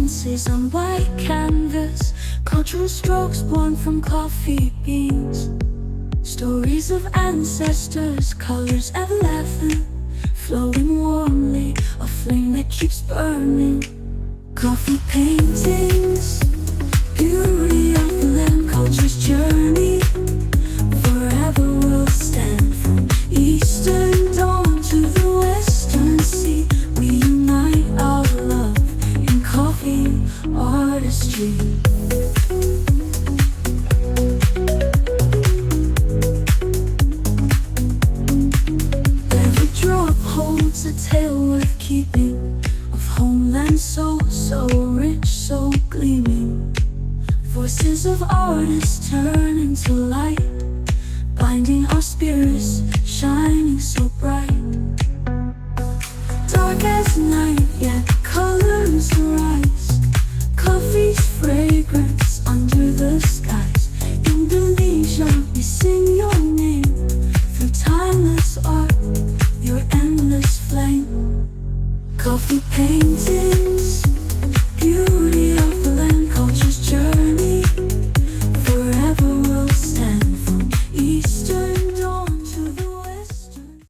dances on white canvas, cultural strokes born from coffee beans. Stories of ancestors, colors ever-laughing, flowing warmly, a flame that keeps burning. Coffee paintings, beauty of the land, culture's journey. Forever will stand from eastern dawn to the western sea. We unite our love in coffee artistry. Every drop holds a tale worth keeping, of homeland so rich, so gleaming. Voices of artists turn into light, binding our spirits, shining so bright. Dark as night, yet colors rise. Coffee's fragrance under the skies. Indonesia, we sing your name through timeless art, your endless flame. Coffee painted